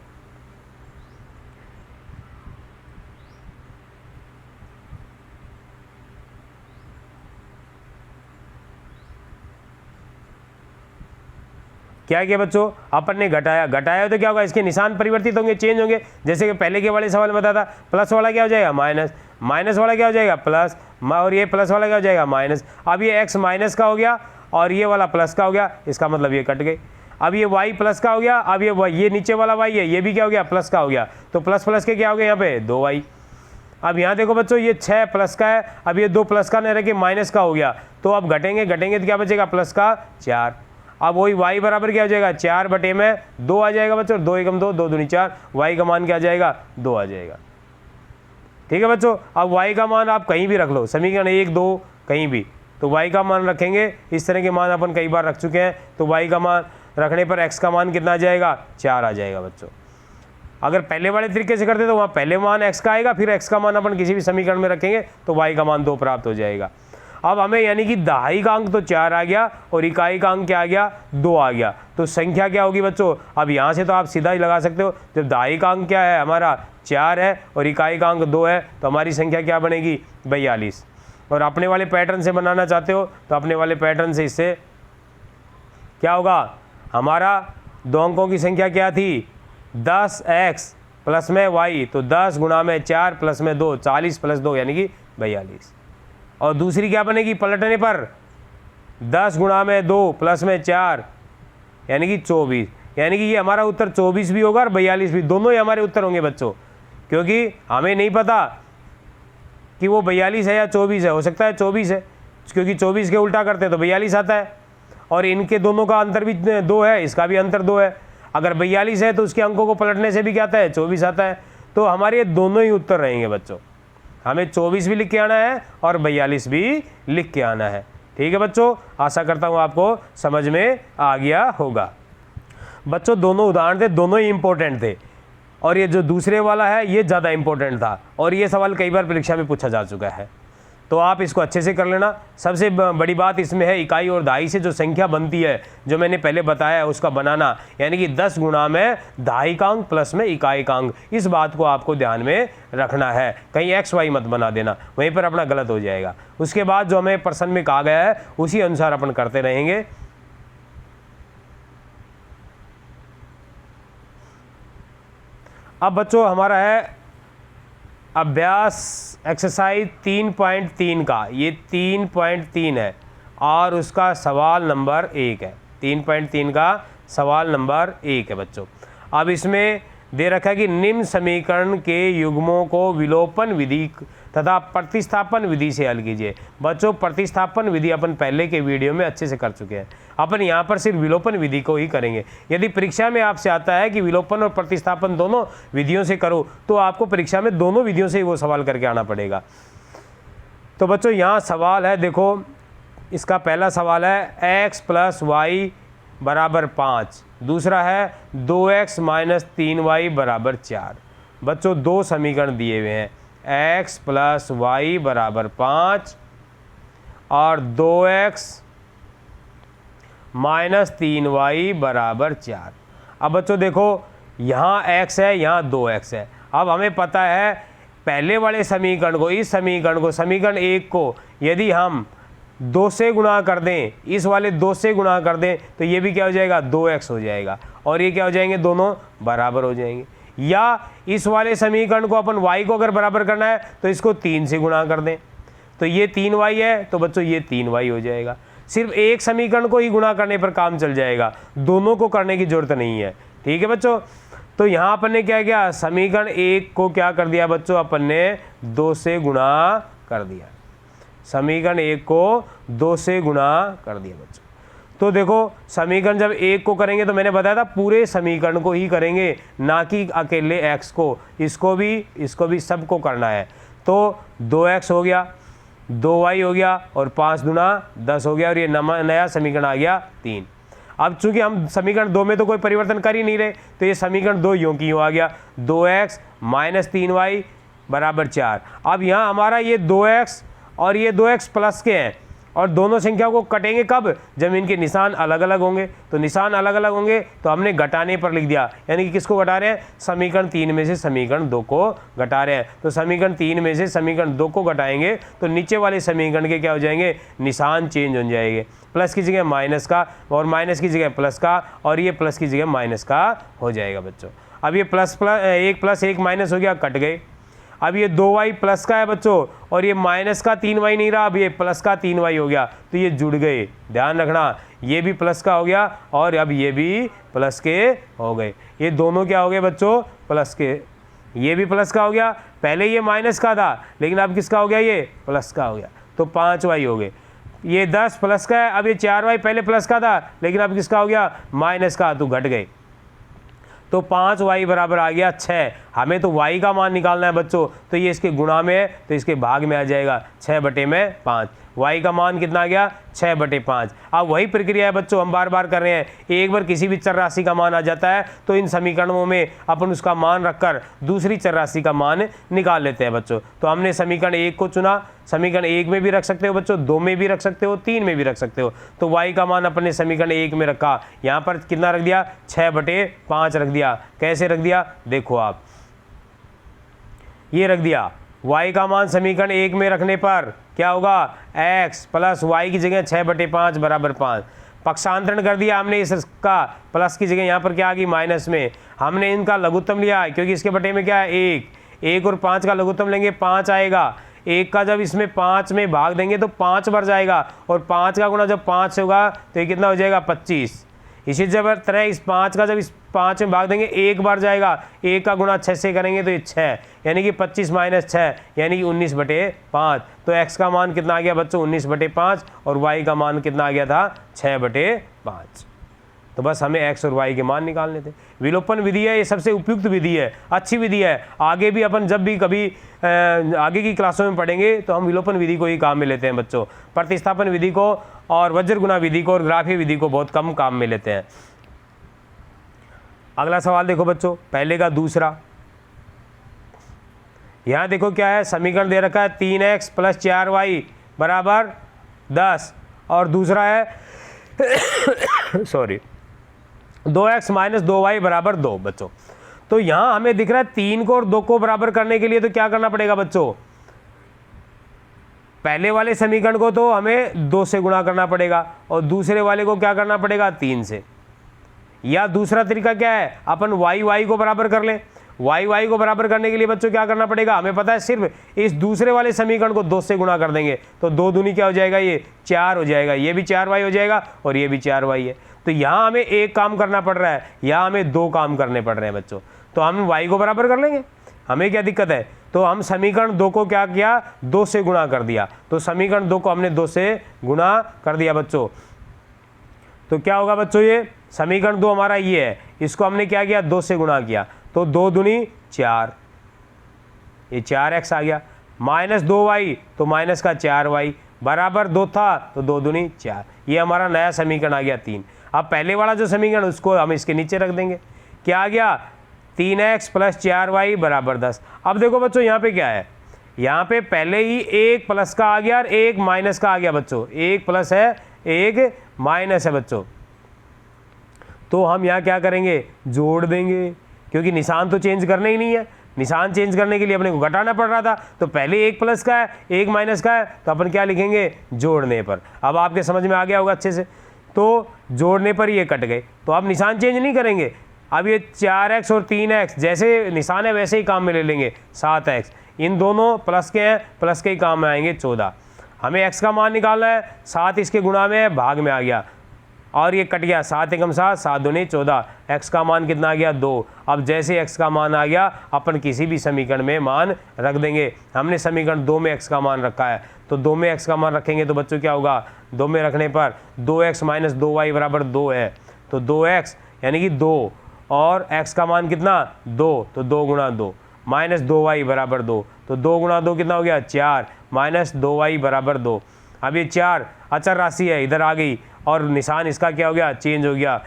क्या किया बच्चों, अपन ने घटाया तो क्या होगा, इसके निशान परिवर्तित होंगे, चेंज होंगे। जैसे कि पहले के वाले सवाल में बताया था, प्लस वाला क्या हो जाएगा माइनस, माइनस वाला क्या हो जाएगा प्लस, और ये प्लस वाला क्या हो जाएगा माइनस। अब ये x माइनस का हो गया और ये वाला प्लस का हो गया, इसका मतलब ये कट गई। अब ये y प्लस का हो गया, अब ये नीचे वाला y है, ये भी क्या हो गया प्लस का हो गया, तो प्लस प्लस के क्या हो गया यहाँ पे 2y। अब यहाँ देखो बच्चों ये 6 प्लस का है, अब ये 2 प्लस का नहीं रह के माइनस का हो गया, तो अब घटेंगे तो क्या बचेगा प्लस का 4। अब वही y बराबर क्या हो जाएगा 4 बटे में 2 आ जाएगा बच्चों, 2 एकम 2, 2 दूनी 4, y का मान क्या आ जाएगा 2 आ जाएगा। ठीक है बच्चों, अब y का मान आप कहीं भी रख लो, समीकरण 1 2 कहीं भी, तो y का मान रखेंगे। इस तरह के मान अपन कई बार रख चुके हैं, तो y का मान रखने पर x का मान कितना आ जाएगा 4 आ जाएगा बच्चों। अगर पहले वाले तरीके से करते तो वहाँ पहले मान x का आएगा, फिर x का मान अपन किसी भी समीकरण में रखेंगे तो y का मान 2 प्राप्त हो जाएगा। अब हमें यानी कि दहाई का अंक तो 4 आ गया और इकाई का अंक क्या आ गया 2 आ गया, तो संख्या क्या होगी बच्चों। अब यहाँ से तो आप सीधा ही लगा सकते हो, जब दहाई का अंक क्या है हमारा 4 है और इकाई का अंक 2 है, तो हमारी संख्या क्या बनेगी 42। और अपने वाले पैटर्न से बनाना चाहते हो तो अपने वाले पैटर्न से इससे क्या होगा, हमारा दो अंकों की संख्या क्या थी 10x प्लस में y, तो 10 गुणा में 4 प्लस में 2, 40 प्लस 2 यानी कि 42। और दूसरी क्या बनेगी पलटने पर 10 गुणा में 2 प्लस में 4 यानी कि 24, यानी कि ये हमारा उत्तर 24 भी होगा और 42 भी, दोनों ही हमारे उत्तर होंगे बच्चों, क्योंकि हमें नहीं पता कि वो 42 है या 24 है, हो सकता है 24 है, क्योंकि 24 के उल्टा करते तो 42 आता है, और इनके दोनों का अंतर भी 2 है, इसका भी अंतर 2 है। अगर 42 है तो उसके अंकों को पलटने से भी क्या आता है 24 आता है, तो हमारे ये दोनों ही उत्तर रहेंगे बच्चों। हमें 24 भी लिख के आना है और 42 भी लिख के आना है। ठीक है बच्चों, आशा करता हूँ आपको समझ में आ गया होगा। बच्चों दोनों उदाहरण थे, दोनों ही इंपॉर्टेंट थे, और ये जो दूसरे वाला है ये ज़्यादा इंपॉर्टेंट था, और ये सवाल कई बार परीक्षा में पूछा जा चुका है, तो आप इसको अच्छे से कर लेना। सबसे बड़ी बात इसमें है इकाई और दहाई से जो संख्या बनती है, जो मैंने पहले बताया है उसका बनाना, यानी कि 10 गुणा में दहाइकांक प्लस में इकाइकांक, इस बात को आपको ध्यान में रखना है, कहीं एक्स वाई मत बना देना, वहीं पर अपना गलत हो जाएगा। उसके बाद जो हमें प्रश्न में कहा गया है उसी अनुसार अपन करते रहेंगे। अब बच्चों हमारा है अभ्यास एक्सरसाइज 3.3 का, ये 3.3 है और उसका सवाल नंबर 1 है। 3.3 का सवाल नंबर 1 है बच्चों। अब इसमें दे रखा है कि निम्न समीकरण के युग्मों को विलोपन विधि तथा प्रतिस्थापन विधि से हल कीजिए। बच्चों प्रतिस्थापन विधि अपन पहले के वीडियो में अच्छे से कर चुके हैं, अपन यहाँ पर सिर्फ विलोपन विधि को ही करेंगे। यदि परीक्षा में आपसे आता है कि विलोपन और प्रतिस्थापन दोनों विधियों से करो, तो आपको परीक्षा में दोनों विधियों से ही वो सवाल करके आना पड़ेगा। तो बच्चों यहाँ सवाल है, देखो इसका पहला सवाल है x प्लस वाई बराबर 5, दूसरा है 2x माइनस 3y बराबर 4। बच्चों दो समीकरण दिए हुए हैं, x प्लस वाई बराबर 5 और 2x माइनस 3y बराबर 4। अब बच्चों देखो यहाँ x है, यहाँ 2x है। अब हमें पता है पहले वाले समीकरण को, इस समीकरण को, समीकरण 1 को यदि हम 2 से गुणा कर दें, इस वाले 2 से गुणा कर दें, तो ये भी क्या हो जाएगा 2x हो जाएगा, और ये क्या हो जाएंगे दोनों बराबर हो जाएंगे। या इस वाले समीकरण को अपन y को अगर बराबर करना है तो इसको 3 से गुणा कर दें, तो ये 3y है, तो बच्चों ये 3y हो जाएगा। सिर्फ एक समीकरण को ही गुणा करने पर काम चल जाएगा, दोनों को करने की जरूरत नहीं है। ठीक है बच्चों, तो यहाँ अपन ने क्या किया, समीकरण 1 को क्या कर दिया बच्चों, अपन ने 2 से गुणा कर दिया, समीकरण 1 को 2 से गुणा कर दिया बच्चों। तो देखो समीकरण जब 1 को करेंगे तो मैंने बताया था पूरे समीकरण को ही करेंगे, ना कि अकेले x को, इसको भी सबको करना है। तो 2x हो गया, 2y हो गया और 5 दुना 10 हो गया, और ये नया समीकरण आ गया 3। अब चूंकि हम समीकरण 2 में तो कोई परिवर्तन कर ही नहीं रहे, तो ये समीकरण 2 यूं की यूं आ गया, 2x माइनस 3y बराबर 4। अब यहाँ हमारा ये 2x और ये 2x प्लस के हैं, और दोनों संख्याओं को कटेंगे कब, जब इनके निशान अलग अलग होंगे। तो निशान अलग अलग होंगे तो हमने घटाने पर लिख दिया, यानी कि किसको घटा रहे हैं, समीकरण 3 में से समीकरण 2 को घटा रहे हैं। तो समीकरण 3 में से समीकरण 2 को घटाएंगे तो नीचे वाले समीकरण के क्या हो जाएंगे, निशान चेंज हो जाएंगे, प्लस की जगह माइनस का और माइनस की जगह प्लस का, और ये प्लस की जगह माइनस का हो जाएगा बच्चों। अब ये एक प्लस एक माइनस हो गया, कट गए। अब ये 2y प्लस का है बच्चों, और ये माइनस का 3y नहीं रहा, अब ये प्लस का 3y हो गया, तो ये जुड़ गए। ध्यान रखना, ये भी प्लस का हो गया और अब ये भी प्लस के हो गए। ये दोनों क्या हो गए बच्चों, प्लस के। ये भी प्लस का हो गया, पहले ये माइनस का था लेकिन अब किसका हो गया, ये प्लस का हो गया, तो 5y हो गए। ये 10 प्लस का है, अब ये 4y पहले प्लस का था लेकिन अब किसका हो गया, माइनस का, तो घट गए। तो 5y बराबर आ गया 6। हमें तो y का मान निकालना है बच्चों, तो ये इसके गुणा में है तो इसके भाग में आ जाएगा 6/5। y का मान कितना आ गया, 6/5। अब वही प्रक्रिया है बच्चों, हम बार बार कर रहे हैं। एक बार किसी भी चर राशि का मान आ जाता है तो इन समीकरणों में अपन उसका मान रखकर दूसरी चर राशि का मान निकाल लेते हैं बच्चों। तो हमने समीकरण 1 को चुना, समीकरण 1 में भी रख सकते हो बच्चों, 2 में भी रख सकते हो, 3 में भी रख सकते हो। तो y का मान अपने समीकरण 1 में रखा, यहाँ पर कितना रख दिया, 6/5 रख दिया। कैसे रख दिया, देखो आप, ये रख दिया। y का मान समीकरण 1 में रखने पर क्या होगा, x प्लस वाई की जगह 6/5 बराबर 5। पक्षांतरण कर दिया हमने, इसका प्लस की जगह यहाँ पर क्या आ गई माइनस में। हमने इनका लघुत्तम लिया क्योंकि इसके बटे में क्या है 1 और 5 का लघुत्तम लेंगे 5 आएगा। 1 का जब इसमें 5 में भाग देंगे तो 5 बार जाएगा, और 5 का गुणा जब 5 से होगा तो ये कितना हो जाएगा 25। इसी तरह इस 5 का जब इस 5 में भाग देंगे 1 बार जाएगा, 1 का गुणा 6 से करेंगे तो ये 6, यानी कि 25 माइनस 6 यानी कि 19/5। तो x का मान कितना आ गया बच्चों 19/5, और y का मान कितना आ गया था 6/5। तो बस हमें x और y के मान निकालने थे। विलोपन विधि है, ये सबसे उपयुक्त विधि है, अच्छी विधि है। आगे भी अपन जब भी कभी आगे की क्लासों में पढ़ेंगे तो हम विलोपन विधि को ही काम में लेते हैं बच्चों। प्रतिस्थापन विधि को और वज्र गुणा विधि को और ग्राफीय विधि को बहुत कम काम में लेते हैं। अगला सवाल देखो बच्चों, पहले का दूसरा। यहाँ देखो क्या है, समीकरण दे रखा है 3x + 4y = 10, और दूसरा है सॉरी 2x - 2y = 2 बच्चों। तो यहाँ हमें दिख रहा है 3 को और 2 को बराबर करने के लिए तो क्या करना पड़ेगा बच्चों, पहले वाले समीकरण को तो हमें 2 से गुणा करना पड़ेगा, और दूसरे वाले को क्या करना पड़ेगा 3 से। या दूसरा तरीका क्या है, अपन y को बराबर कर लें। y को बराबर करने के लिए बच्चों क्या करना पड़ेगा, हमें पता है सिर्फ इस दूसरे वाले समीकरण को 2 से गुणा कर देंगे तो 2 दूनी क्या हो जाएगा, ये 4 हो जाएगा, ये भी 4y हो जाएगा और ये भी 4y है। तो यहाँ हमें एक काम करना पड़ रहा है, यहाँ हमें 2 काम करने पड़ रहे हैं बच्चों। तो हम y को बराबर कर लेंगे, हमें क्या दिक्कत है। तो हम समीकरण 2 को क्या किया, 2 से गुणा कर दिया। तो समीकरण 2 को हमने 2 से गुणा कर दिया बच्चों। तो क्या होगा बच्चों, ये समीकरण 2 हमारा ये है, इसको हमने क्या किया 2 से गुणा किया, तो 2 दूनी 4, ये 4x आ गया, -2y तो माइनस का 4y बराबर 2 था, तो 2 दूनी 4, ये हमारा नया समीकरण आ गया 3। अब पहले वाला जो समीकरण उसको हम इसके नीचे रख देंगे, क्या आ गया 3x + 4y = 10। अब देखो बच्चों यहाँ पे क्या है, यहाँ पे पहले ही एक प्लस का आ गया और एक माइनस का आ गया बच्चों, एक प्लस है एक माइनस है बच्चों। तो हम यहाँ क्या करेंगे, जोड़ देंगे, क्योंकि निशान तो चेंज करने ही नहीं है। निशान चेंज करने के लिए अपने को घटाना पड़ रहा था, तो पहले एक प्लस का है एक माइनस का है, तो अपन क्या लिखेंगे जोड़ने पर। अब आपके समझ में आ गया होगा अच्छे से। तो जोड़ने पर ये कट गए, तो अब निशान चेंज नहीं करेंगे। अब ये 4x और 3x जैसे निशान है वैसे ही काम में ले लेंगे। 7x इन दोनों प्लस के हैं, प्लस के ही काम में आएंगे 14। हमें x का मान निकालना है, 7 इसके गुणा में है, भाग में आ गया और ये कट गया, 7 एकम 7, 7 दूनी 14। x का मान कितना आ गया 2। अब जैसे x का मान आ गया अपन किसी भी समीकरण में मान रख देंगे। हमने समीकरण 2 में x का मान रखा है, तो 2 में x का मान रखेंगे तो बच्चों क्या होगा, 2 में रखने पर 2x - 2y = 2 है, तो 2x यानी कि 2 और x का मान कितना 2, तो 2 गुणा 2 -2y = 2, तो 2 गुणा 2 कितना हो गया 4 -2y = 2। अब ये 4 अचर राशि है, इधर आ गई और निशान इसका क्या हो गया चेंज हो गया,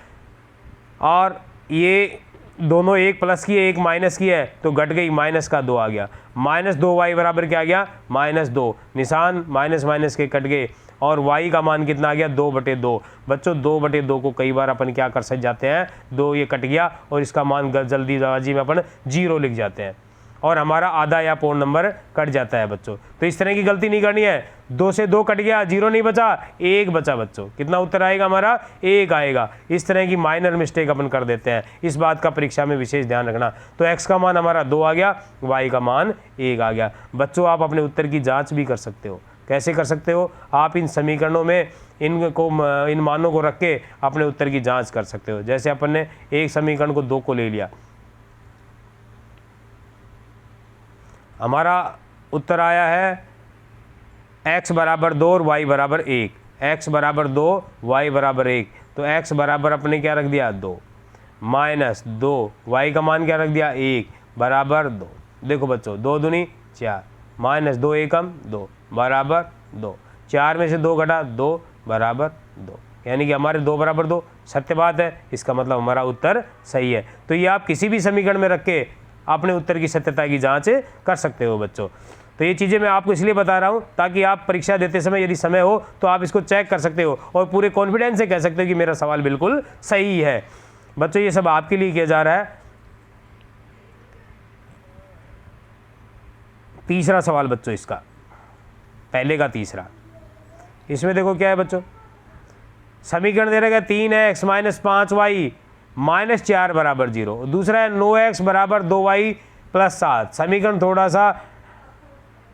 और ये दोनों एक प्लस की है एक माइनस की है तो घट गई, माइनस का 2 आ गया, -2y = क्या आ गया -2, निशान माइनस माइनस के कट गए और y का मान कितना आ गया 2/2। बच्चों 2/2 को कई बार अपन क्या कर सकते जाते हैं, 2 ये कट गया और इसका मान जल्दीबाजी में अपन 0 लिख जाते हैं और हमारा आधा या पौन नंबर कट जाता है बच्चों। तो इस तरह की गलती नहीं करनी है। 2 से 2 कट गया, 0 नहीं बचा, 1 बचा बच्चों। कितना उत्तर आएगा हमारा 1 आएगा। इस तरह की माइनर मिस्टेक अपन कर देते हैं, इस बात का परीक्षा में विशेष ध्यान रखना। तो x का मान हमारा 2 आ गया, y का मान 1 आ गया। बच्चों आप अपने उत्तर की जाँच भी कर सकते हो। कैसे कर सकते हो, आप इन समीकरणों में इन मानों को रख के अपने उत्तर की जाँच कर सकते हो। जैसे अपन ने एक समीकरण को 2 को ले लिया, हमारा उत्तर आया है x = 2 और y = 1, x = 2 y = 1, तो x बराबर अपने क्या रख दिया 2 -2, y का मान क्या रख दिया 1 = 2। देखो बच्चों 2 दूनी 4 -2 एकम 2 = 2, 4 में से 2 घटा 2 = 2, यानी कि हमारे 2 = 2 सत्य बात है। इसका मतलब हमारा उत्तर सही है। तो ये आप किसी भी समीकरण में रख के अपने उत्तर की सत्यता की जांच कर सकते हो बच्चों। तो ये चीज़ें मैं आपको इसलिए बता रहा हूँ ताकि आप परीक्षा देते समय यदि समय हो तो आप इसको चेक कर सकते हो और पूरे कॉन्फिडेंस से कह सकते हो कि मेरा सवाल बिल्कुल सही है। बच्चों ये सब आपके लिए किया जा रहा है। तीसरा सवाल बच्चों, इसका पहले का तीसरा, इसमें देखो क्या है बच्चों, समीकरण दे रखा है 3x माइनस 5y माइनस 4 बराबर 0। दूसरा है 9x बराबर 2y प्लस 7। समीकरण थोड़ा सा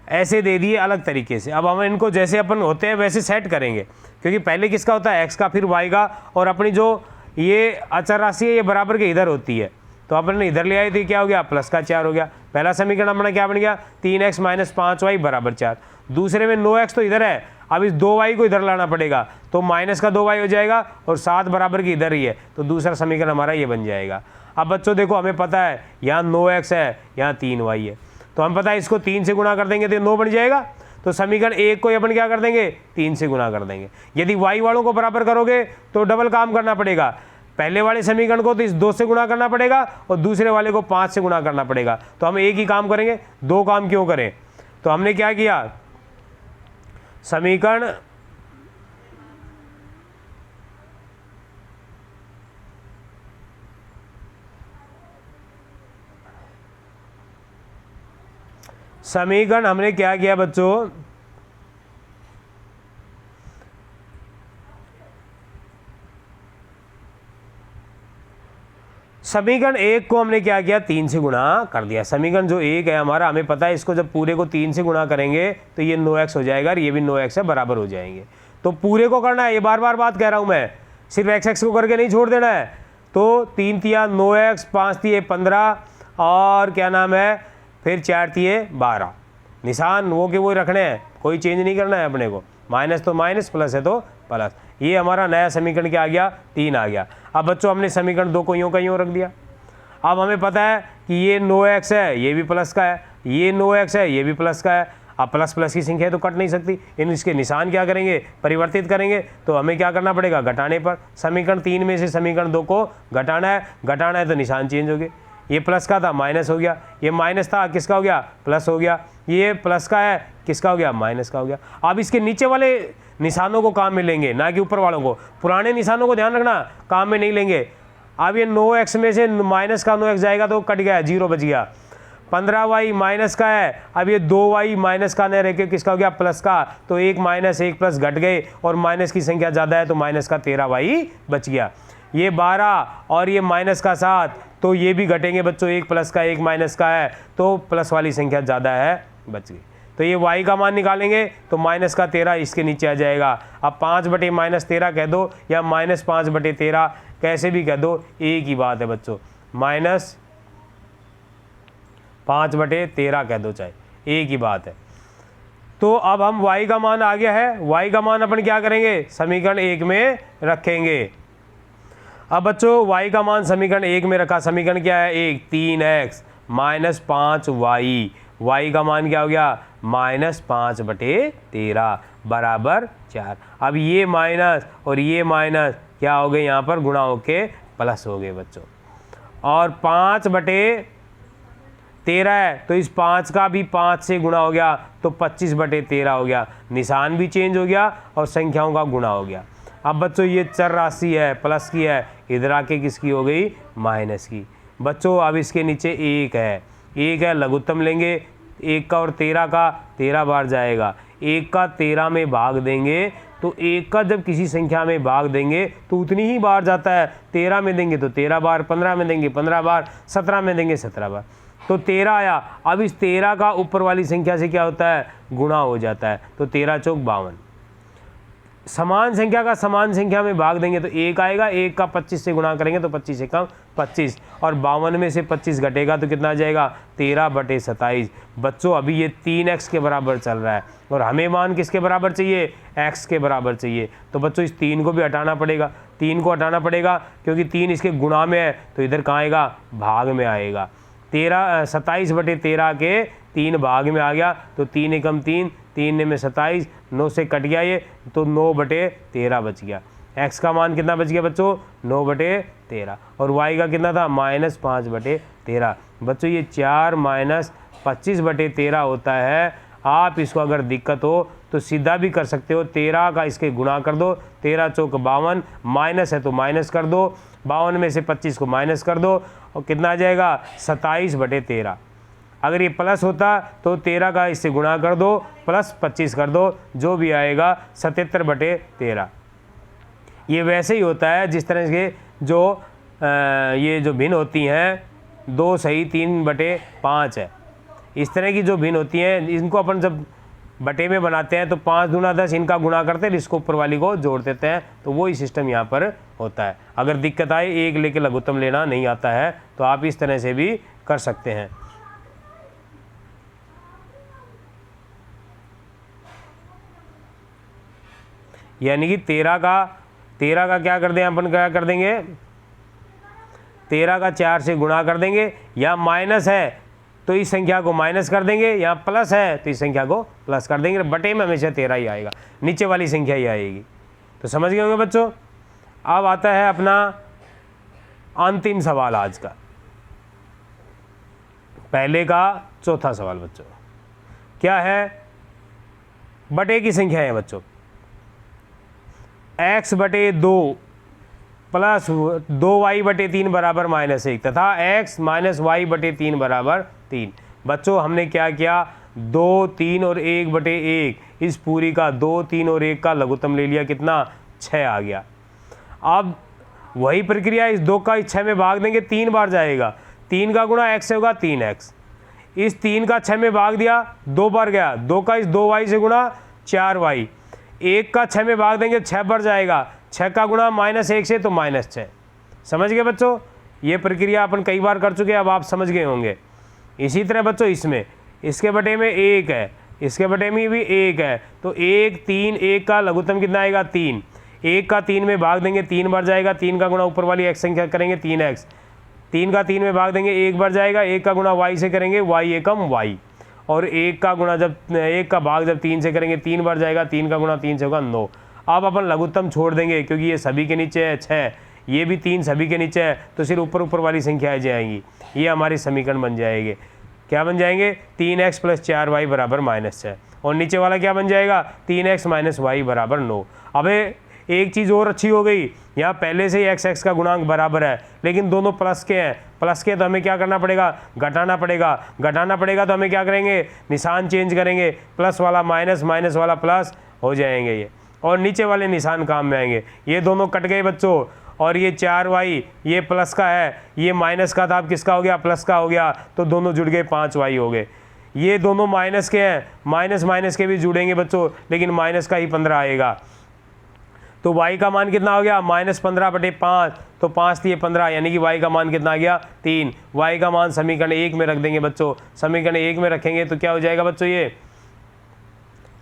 ऐसे दे दिए अलग तरीके से। अब हम इनको जैसे अपन होते हैं वैसे सेट करेंगे, क्योंकि पहले किसका होता है x का, फिर y का, और अपनी जो ये अचर राशि है ये बराबर के इधर होती है, तो अपन ने इधर ले आई थी, क्या हो गया, प्लस का 4 हो गया। पहला समीकरण अपना क्या बन गया, 3x माइनस 5y बराबर 4। दूसरे में 9x तो इधर है, अब इस 2y को इधर लाना पड़ेगा, तो माइनस का 2y हो जाएगा, और 7 बराबर की इधर ही है, तो दूसरा समीकरण हमारा ये बन जाएगा। अब बच्चों देखो, हमें पता है यहाँ 9x है, यहाँ 3y है, तो हम पता है इसको 3 से गुणा कर देंगे तो 9 बन जाएगा। तो समीकरण 1 को अपन क्या कर देंगे, 3 से गुणा कर देंगे। यदि y वालों को बराबर करोगे तो डबल काम करना पड़ेगा, पहले वाले समीकरण को तो इस 2 से गुणा करना पड़ेगा और दूसरे वाले को 5 से गुणा करना पड़ेगा। तो हम एक ही काम करेंगे, 2 काम क्यों करें। तो हमने क्या किया, समीकरण हमने क्या किया बच्चों, समीकरण 1 को हमने क्या किया, 3 से गुणा कर दिया। समीकरण जो 1 है हमारा, हमें पता है इसको जब पूरे को 3 से गुणा करेंगे तो ये 9x हो जाएगा और ये भी 9x है, बराबर हो जाएंगे। तो पूरे को करना है, ये बार बार बात कह रहा हूँ मैं, सिर्फ x को करके नहीं छोड़ देना है। तो 3 तिया 9x, 5 तिये 15 और क्या नाम है, फिर 4 तिये 12। निशान वो के वो रखने हैं, कोई चेंज नहीं करना है अपने को। माइनस तो माइनस, प्लस है तो प्लस। ये हमारा नया समीकरण क्या आ गया, 3 आ गया। अब बच्चों हमने समीकरण 2 को यूँ का यूँ रख दिया। अब हमें पता है कि ये 9x है, ये भी प्लस का है, ये 9x है, ये भी प्लस का है। अब प्लस प्लस की संख्या तो कट नहीं सकती, इसके निशान क्या करेंगे, परिवर्तित करेंगे। तो हमें क्या करना पड़ेगा, घटाने पर। समीकरण 3 में से समीकरण 2 को घटाना है तो निशान चेंज हो गए। ये प्लस का था, माइनस हो गया, ये माइनस था, किसका हो गया, प्लस हो गया। ये प्लस का है, किसका हो गया, माइनस का हो गया। अब इसके नीचे वाले निशानों को काम में लेंगे, ना कि ऊपर वालों को। पुराने निशानों को ध्यान रखना, काम में नहीं लेंगे। अब ये 9x में से माइनस का 9x जाएगा तो कट गया, 0 बच गया। 15y माइनस का है, अब ये 2y माइनस का नहीं रह के किसका हो गया, प्लस का। तो 1 माइनस 1 प्लस घट गए, और माइनस की संख्या ज़्यादा है तो माइनस का 13y बच गया। ये 12 और ये माइनस का 7, तो ये भी घटेंगे बच्चों, 1 प्लस का 1 माइनस का है, तो प्लस वाली संख्या ज़्यादा है, बच गई। तो ये y का मान निकालेंगे तो माइनस का 13 इसके नीचे आ जाएगा। अब 5 बटे माइनस 13 कह दो, या माइनस 5 बटे 13 कैसे भी कह दो, एक ही बात है बच्चों। माइनस 5 बटे 13 कह दो, चाहे एक ही बात है। तो अब हम y का मान आ गया है, y का मान अपन क्या करेंगे, समीकरण 1 में रखेंगे। अब बच्चों y का मान समीकरण 1 में रखा, समीकरण क्या है, 1 3x माइनस 5y, y का मान क्या हो गया, माइनस 5 बटे 13 बराबर 4। अब ये माइनस और ये माइनस क्या हो गए, यहाँ पर गुणा होके प्लस हो गए बच्चों। और 5 बटे 13 है तो इस 5 का भी 5 से गुणा हो गया, तो 25 बटे 13 हो गया। निशान भी चेंज हो गया और संख्याओं का गुणा हो गया। अब बच्चों ये चर राशि है, प्लस की है, इधर आके किसकी हो गई, माइनस की। बच्चों अब इसके नीचे 1 है, 1 है, लघुत्तम लेंगे, 1 का और 13 का 13 बार जाएगा। 1 का 13 में भाग देंगे तो 1 का जब किसी संख्या में भाग देंगे तो उतनी ही बार जाता है। 13 में देंगे तो 13 बार, 15 में देंगे 15 बार, 17 में देंगे 17 बार, तो 13 आया। अब इस 13 का ऊपर वाली संख्या से क्या होता है, गुणा हो जाता है, तो 13 चौक 52। समान संख्या का समान संख्या में भाग देंगे तो 1 आएगा, 1 का 25 से गुणा करेंगे तो 25 से कम 25, और 52 में से 25 घटेगा तो कितना आ जाएगा, 13 बटे 27। बच्चों अभी ये 3x के बराबर चल रहा है और हमें मान किसके बराबर चाहिए, x के बराबर चाहिए। तो बच्चों इस 3 को भी हटाना पड़ेगा, 3 को हटाना पड़ेगा क्योंकि 3 इसके गुणा में है, तो इधर कहाँ आएगा, भाग में आएगा। 27 बटे 13 के 3 भाग में आ गया, तो 3 एकम 3, 3 में 27, 9 से कट गया ये, तो 9 बटे 13 बच गया। x का मान कितना बच गया बच्चों, 9 बटे 13, और y का कितना था, माइनस 5 बटे 13। बच्चों ये 4 माइनस 25 बटे 13 होता है। आप इसको अगर दिक्कत हो तो सीधा भी कर सकते हो, 13 का इसके गुणा कर दो, 13 चौक 52, माइनस है तो माइनस कर दो, 52 में से 25 को माइनस कर दो, और कितना आ जाएगा, 27 बटे 13। अगर ये प्लस होता तो 13 का इससे गुणा कर दो, प्लस 25 कर दो, जो भी आएगा 77 बटे 13। ये वैसे ही होता है जिस तरह के जो ये जो भिन्न होती हैं 2 सही 3/5 है, इस तरह की जो भिन्न होती हैं इनको अपन जब बटे में बनाते हैं तो 5 दूना 10 इनका गुणा करते हैं, इसको ऊपर वाली को जोड़ देते हैं। तो वही सिस्टम यहाँ पर होता है। अगर दिक्कत आए एक लेके लघुत्तम लेना नहीं आता है तो आप इस तरह से भी कर सकते हैं। यानी कि 13 का क्या कर दें अपन, क्या कर देंगे 13 का 4 से गुणा कर देंगे, या माइनस है तो इस संख्या को माइनस कर देंगे, या प्लस है तो इस संख्या को प्लस कर देंगे। बटे में हमेशा 13 ही आएगा, नीचे वाली संख्या ही आएगी। तो समझ गए होंगे बच्चों। अब आता है अपना अंतिम सवाल आज का, पहले का चौथा सवाल बच्चों। क्या है, बटे की संख्या है बच्चों, x/2 प्लस 2y/3 बराबर -1 तथा x - y/3 बराबर 3। बच्चों हमने क्या किया, 2, 3 और 1/1 इस पूरी का 2, 3 और 1 का लघुत्तम ले लिया, कितना 6 आ गया। अब वही प्रक्रिया इस 2 का 6 में भाग देंगे, 3 बार जाएगा, 3 का गुणा x से होगा 3x, इस 3 का 6 में भाग दिया 2 बार गया, 2 का इस 2y से गुणा 4y, 1 का 6 में भाग देंगे 6 बार जाएगा, 6 का गुणा -1 से तो -6। समझ गए बच्चों, ये प्रक्रिया अपन कई बार कर चुके हैं, अब आप समझ गए होंगे। इसी तरह बच्चों इसमें इसके बटे में 1 है, इसके बटे में भी 1 है, तो 1, 3, 1 का लघुत्तम कितना आएगा 3, 1 का 3 में भाग देंगे 3 बार जाएगा, 3 का गुणा ऊपर वाली x संख्या करेंगे 3x, 3 का 3 में भाग देंगे 1 बार जाएगा, 1 का गुणा y से करेंगे y एकम y, और 1 का गुणा जब 1 का भाग जब 3 से करेंगे 3 बार जाएगा, 3 का गुणा 3 से होगा 9। अब अपन लघुत्तम छोड़ देंगे क्योंकि ये सभी के नीचे है 6, ये भी 3 सभी के नीचे है, तो सिर्फ ऊपर वाली संख्याएं जाएंगी, ये हमारे समीकरण बन जाएंगे। क्या बन जाएंगे, 3x + 4y बराबर -6, और नीचे वाला क्या बन जाएगा 3x - y बराबर 9। अब एक चीज़ और अच्छी हो गई, यहाँ पहले से ही x का गुणांक बराबर है, लेकिन दोनों प्लस के हैं, प्लस के तो हमें क्या करना पड़ेगा, घटाना पड़ेगा तो हमें क्या करेंगे, निशान चेंज करेंगे, प्लस वाला माइनस, माइनस वाला प्लस हो जाएंगे ये, और नीचे वाले निशान काम में आएंगे। ये दोनों कट गए बच्चों, और ये 4y ये प्लस का है, ये माइनस का था, अब किसका हो गया, प्लस का हो गया, तो दोनों जुड़ गए 5y हो गए। ये दोनों माइनस के हैं, माइनस के भी जुड़ेंगे बच्चों, लेकिन माइनस का ही 15 आएगा, तो y का मान कितना हो गया -15/5, तो 5 × 15, यानी कि y का मान कितना आ गया 3। y का मान समीकरण 1 में रख देंगे बच्चों, समीकरण 1 में रखेंगे तो क्या हो जाएगा बच्चों, ये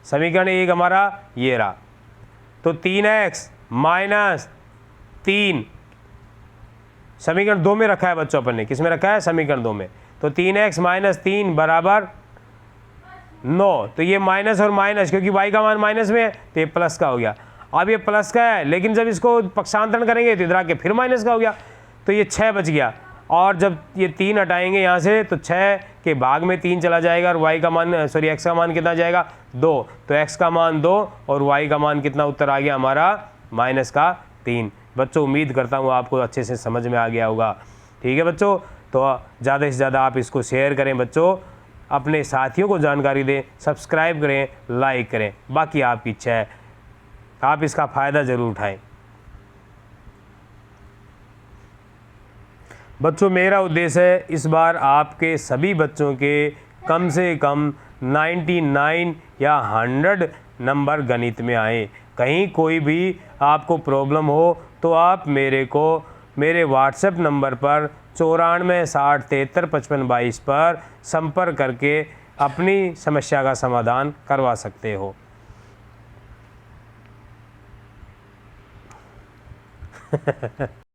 समीकरण 1 हमारा ये रहा, तो 3x - 3 समीकरण 2 में रखा है बच्चों, अपन ने किस में रखा है, समीकरण 2 में, तो 3x - 3 बराबर 9। तो ये माइनस और माइनस, क्योंकि y का मान माइनस में है तो ये प्लस का हो गया। अब ये प्लस का है, लेकिन जब इसको पक्षांतरण करेंगे तो इधर आके फिर माइनस का हो गया, तो ये 6 बच गया, और जब ये 3 हटाएंगे यहाँ से तो 6 के भाग में 3 चला जाएगा, और x का मान कितना जाएगा 2, तो x का मान 2 और y का मान कितना उत्तर आ गया हमारा -3। बच्चों उम्मीद करता हूँ आपको अच्छे से समझ में आ गया होगा। ठीक है बच्चों, तो ज़्यादा से ज़्यादा आप इसको शेयर करें बच्चों, अपने साथियों को जानकारी दें, सब्सक्राइब करें, लाइक करें, बाकी आपकी इच्छा है, आप इसका फ़ायदा ज़रूर उठाएं। बच्चों मेरा उद्देश्य है इस बार आपके सभी बच्चों के कम से कम 99 या 100 नंबर गणित में आए। कहीं कोई भी आपको प्रॉब्लम हो तो आप मेरे व्हाट्सएप नंबर पर 94 60 73 55 22 पर संपर्क करके अपनी समस्या का समाधान करवा सकते हो।